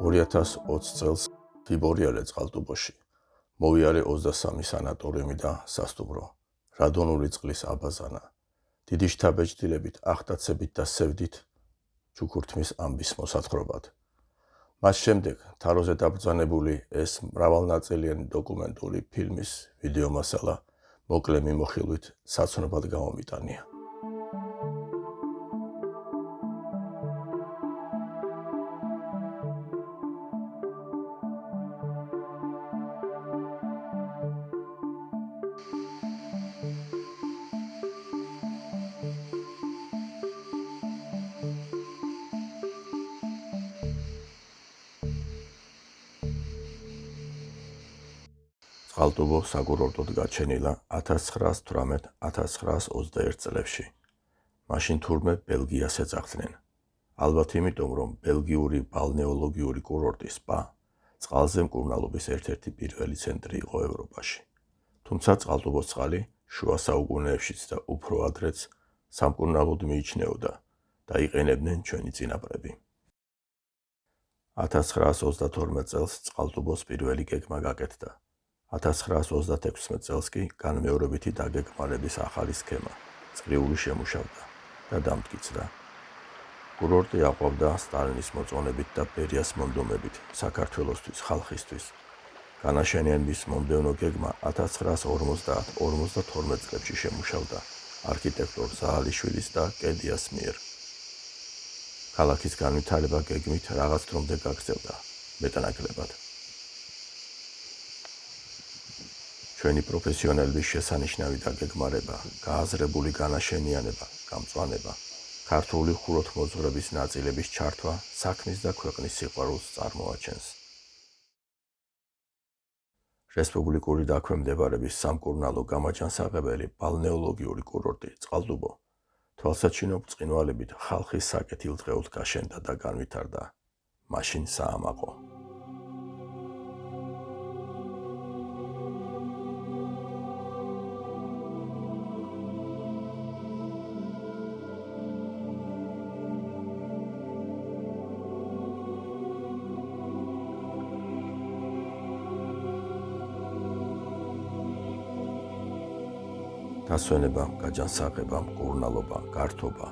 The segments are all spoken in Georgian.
2020 წელს ფიბრიალე წყალტუბოში მოვიარე 23 სანატორიუმი და სასტუმრო, რადონული წყლის აბაზანა, დიდი შთაბეჭდილებით, ახტაცებით და სევდით ჩუქურთმის ამბის მოსათხრობად. მას შემდეგ თაროზე დაბრძანებული ეს მრავალნაწილიანი დოკუმენტური ფილმის ვიდეო მასალა მოკლე მიმოხილვით საცნობად გამომიტანია. წყალტუბო საკურორტოდ გაჩენილა 1918-1921 წლებში. მაშინ თურმე ბელგიას ეძახდნენ. ალბათ იმიტომ, რომ ბელგიური ბალნეოლოგიური კურორტი სპა წყალზე მკურნალობის ერთ-ერთი პირველი ცენტრი იყო ევროპაში. თუმცა წყალტუბოს წყალი შუა საუკუნეებშიც და უფრო ადრეც სამკურნალოდ მიიჩნეოდა და იყენებდნენ ჩვენი წინაპრები. 1932 წელს წყალტუბოს პირველი გეგმა გაკეთდა. 1936 წელს კი განმეორებითი დაგეგმარების ახალი სქემა წრიული შემუშავდა და დამტკიცდა. კურორტი აყვავდა სტალინის მოწონებით და ბერიას მონდომებით საქართველოსთვის, ხალხისთვის. განაშენიანების მომდევნო გეგმა 1950-52 წლებში შემუშავდა არქიტექტორ ზაალიშვილის და კედიას მიერ. ქალაქის განვითარება გეგმით რაღაც დრომდე გაგრძელდა, მეტნაკლებად. ჩვენი პროფესიონალების შესანიშნავი დაგეგმარება, გააზრებული განაშენიანება, გამწვანება, ქართული ხუროთმოძღვრების ნაწილების ჩართვა საქმის და ქვეყნის სიყვარულს წარმოაჩენს. რესპუბლიკური დაქვემდებარების სამკურნალო გამაჯანსაღებელი ბალნეოლოგიური კურორტი წყალტუბო თვალსაჩინო ბრწყინვალებით ხალხის საკეთილდღეოდ გაშენდა და განვითარდა. მაშინ საამაყო. დასვენება, გაჯანსაღება, მკურნალობა, გართობა,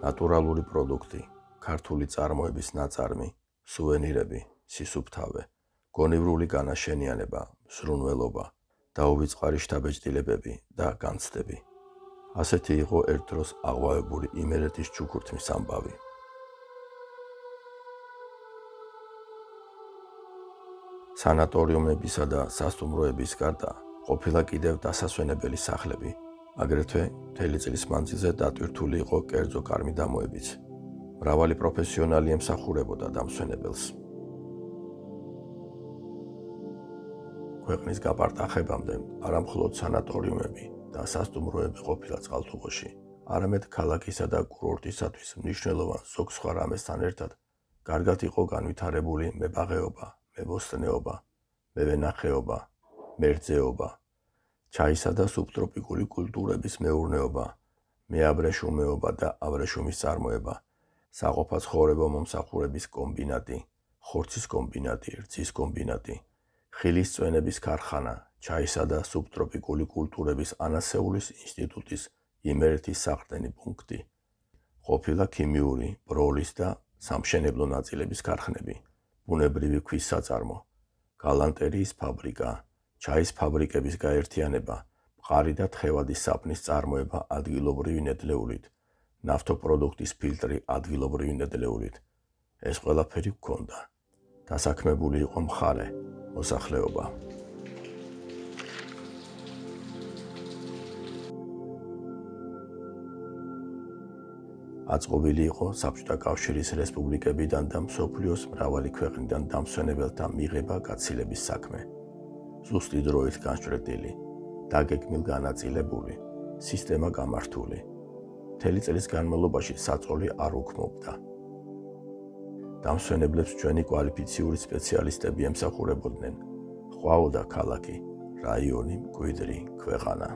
ნატურალური პროდუქტი, ქართული წარმოების ნაწარმი, სუვენირები, სისუფთავე, გონივრული განაშენიანება, ზრუნველობა, დაუვიწყარი შთაბეჭდილებები და განცდები. ასეთი იყო ერთ დროს აღვავებული იმერეთის ჩუქურთმის ამბავი. სანატორიუმებისა და სასტუმროების გარდა ყოფილა კიდევ დასასვენებელი სახლები. აგრეთვე მთელი წლის მანძილზე დატვირთული იყო კერძო კარ-მიდამოებიც. მრავალი პროფესიონალი ემსახურებოდა დამსვენებელს. ქვეყნის გაპარტახებამდე არა მხოლოდ სანატორიუმები და სასტუმროები ყოფილა წყალტუბოში, არამედ ქალაქისა და კურორტისათვის მნიშვნელოვან ზოგ სხვა რამესთან ერთად კარგად იყო განვითარებული მებაღეობა, მებოსტნეობა, მევენახეობა, მერძეობა, ჩაისა და სუბტროპიკული კულტურების მეურნეობა, მეაბრეშუმეობა და აბრეშუმის წარმოება, საყოფაცხოვრებო მომსახურების კომბინატი, ხორცის კომბინატი, რძის კომბინატი, ხილის წვენების ქარხანა, ჩაისა და სუბტროპიკული კულტურების ანასეულის ინსტიტუტის იმერეთის საყრდენი პუნქტი, ყოფილა ქიმიური, ბროლის და სამშენებლო ნაწილების ქარხნები, ბუნებრივი ქვის საწარმო, გალანტერიის ფაბრიკა, ჩაის ფაბრიკების გაერთიანება, მყარი და თხევადის საპნის წარმოება ადგილობრივი ნედლეულით, ნავთობპროდუქტის ფილტრი ადგილობრივი ნედლეულით. ეს ყველაფერი ჰქონდა. დასაქმებული იყო მხარე, მოსახლეობა. აწყობილი იყო საბჭოთა კავშირის რესპუბლიკებიდან და მსოფლიოს მრავალი ქვეყნიდან დამსვენებელთა მიღება-გაცილების საქმე. ზუსტი დროით განშტვრეტილი, დაგეგმილ განაწილებული, სისტემა გამართული. მთელი წლის განმავლობაში საწყოლი არ უქმობდა. დამსვენებლებს ჩვენი კვალიფიციური სპეციალისტები ემსახურებოდნენ. ყვაოდა ქალაქი, რაიონი, მკვიდრი, ქვეყანა.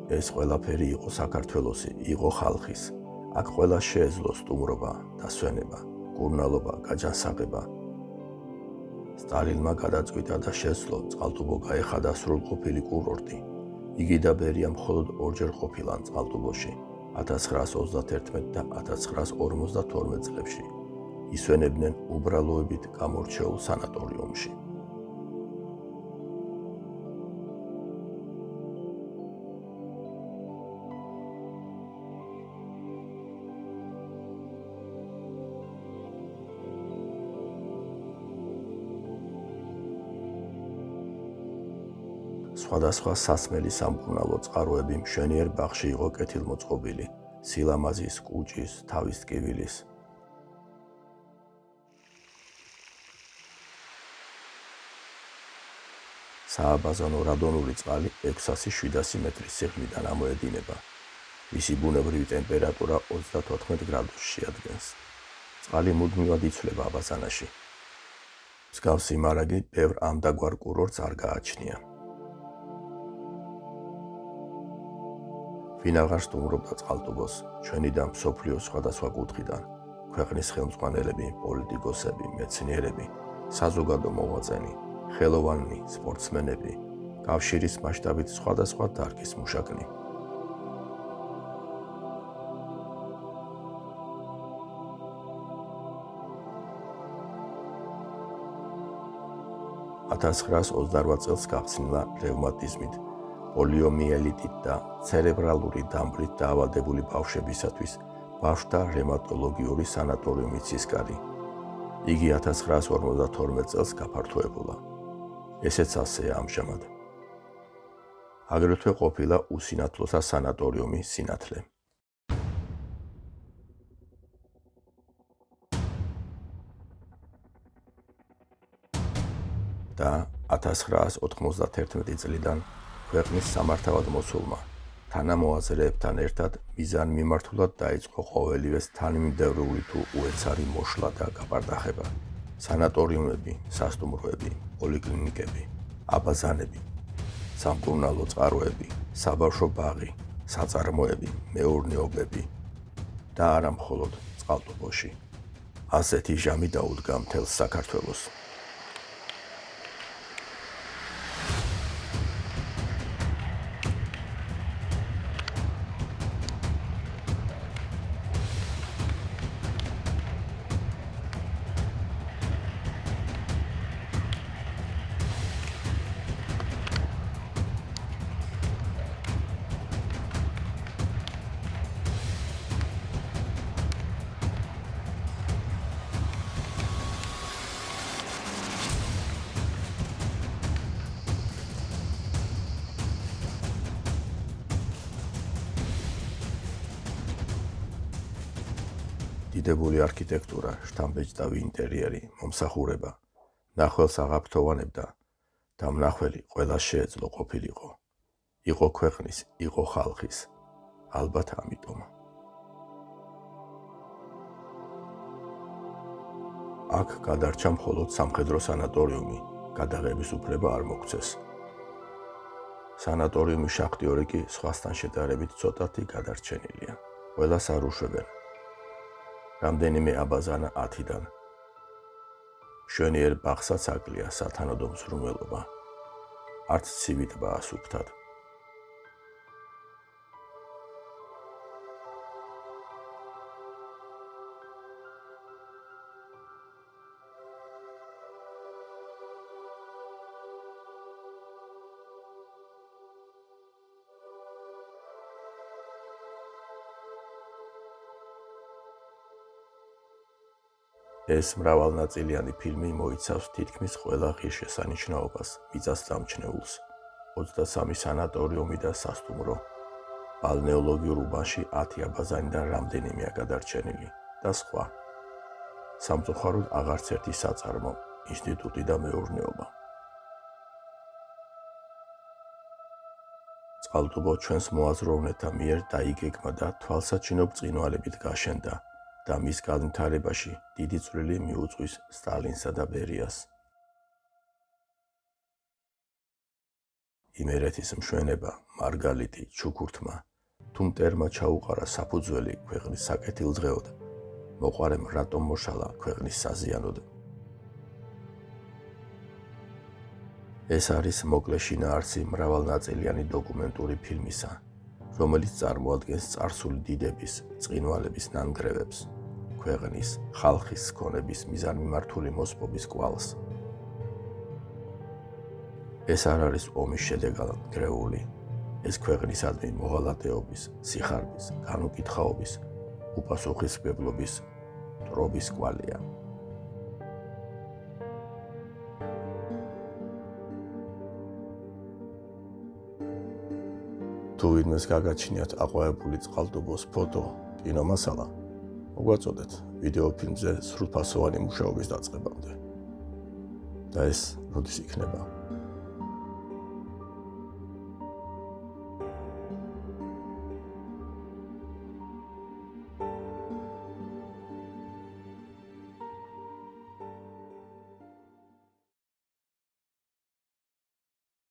ეს ყველაფერი იყო საქართველოსი, იყო ხალხის. აქ ყველა შეეძლო სტუმრობა, დასვენება, მკურნალობა, გაჯანსაღება. სტალინმა გადაწყვიტა და შეძლო წყალტუბო გაეხადა სრულყოფილი კურორტი. იგი და ბერია მხოლოდ ორჯერ ყოფილან წყალტუბოში, 1931 და 1952 წლებში. ისვენებდნენ უბრალოებით გამორჩეულ სანატორიუმში. სხვადასხვა სასმელი სამკურნალო წყაროები მშვენიერ ბაღში იყო კეთილმოწყობილი, სილამაზის, კუჭის, თავის ტკივილის. სააბაზანო რადონური წყალი 600-700 მეტრის სიღრმიდან ამოედინება. მისი ბუნებრივი ტემპერატურა 34 გრადუსს შეადგენს. წყალი მუდმივად იცვლება აბაზანაში. მსგავსი მარაგი ბევრ ამდაგვარ კურორტს არ გააჩნია. ვინ აღარ სტუმრობდა წყალტუბოს, ჩვენი და მსოფლიოს სხვადასხვა კუთხიდან, ქვეყნის ხელმძღვანელები, პოლიტიკოსები, მეცნიერები, საზოგადო მოღვაწენი, ხელოვანი, სპორტსმენები, კავშირის მასშტაბით სხვადასხვა დარგის მუშაკნი. (1928 წელს გახსნილა რევმატიზმით, პოლიომიელიტით და ცერებრალური დამბლით დაავადებული ბავშვებისათვის ბავშვთა რევმატოლოგიური სანატორიუმი ცისკარი. იგი 1952 წელს გაფართოებულა. ესეც ასეა ამჟამად. აგრეთვე ყოფილა უსინათლოთა სანატორიუმი სინათლე. და 1991 წლიდან ქვეყნის სამართავად მოსულმა თანამოაზრეებთან ერთად მიზანმიმართულად დაიწყო ყოველივეს თანმიმდევრული თუ უეცარი მოშლა და გაპარტახება. სანატორიუმები, სასტუმროები, პოლიკლინიკები, აბაზანები, სამკურნალო წყაროები, საბავშვო ბაღი, საწარმოები, მეურნეობები და არა მხოლოდ წყალტუბოში. ასეთი ჟამი დაუდგა მთელს საქართველოს. დიდებული არქიტექტურა, შთამბეჭდავი ინტერიერი, მომსახურება, მნახველს აღაფრთოვანებდა და მნახველი ყველა შეეძლო ყოფილიყო. იყო ქვეყნის, იყო ხალხის, ალბათ ამიტომ. აქ გადარჩა მხოლოდ სამხედრო სანატორიუმი, გადაღების უფლება არ მოგვცეს. სანატორიუმის შახტიორი კი სხვასთან შედარებით ცოტათი გადარჩენილია. ყველას არ უშვებენ. რამდენიმე აბაზანა 10-დან. მშვენიერ ბაღსაც აკლია სათანადო მზრუნველობა. არც ცივი ტბაა სუფთად. ეს მრავალნაწილიანი ფილმი მოიცავს თითქმის ყველა ღირსშესანიშნაობას, მიწასწამჩნეულს, 23 სანატორიუმი და სასტუმრო, ბალნეოლოგიურ უბანში 10 აბაზანიდან რამდენიმეა გადარჩენილი და სხვა. სამწუხაროდ აღარც ერთი საწარმო, ინსტიტუტი და მეურნეობა. წყალტუბო ჩვენს მოაზროვნეთა მიერ დაიგეგმა და თვალსაჩინო ბრწყინვალებით გაშენდა და მის განვითარებაში დიდი წვლილი მიუძღვის სტალინსა და ბერიას. იმერეთის მშვენება მარგალიტი ჩუქურთმა თუ მტერმა ჩაუყარა საფუძველი ქვეყნის საკეთილდღეოდ, მოყარემ რატომ მოშალა ქვეყნის საზიანოდ. ეს არის მოკლე შინაარსი მრავალნაწილიანი დოკუმენტური ფილმისა, რომელიც წარმოადგენს წარსული დიდების, წყინვალების ნანგრევებს, ქვეყნის, ხალხის ქონების მიზანმიმართული მოსპობის კვალს. ეს არ არის ომის შედეგად ნგრეული, ეს ქვეყნისადმი მოღალატეობის, სიხარბის, განუკითხაობის, უპასუხისმგებლობის ტრობის კვალია. თუ ვინმეს გაგაჩნიათ აყვავებული წყალტუბოს ფოტო, კინომასალა, მოგვაწოდეთ ვიდეო ფილმზე სრულფასოვანი მუშაობის დაწყებამდე. და ეს როდის იქნება?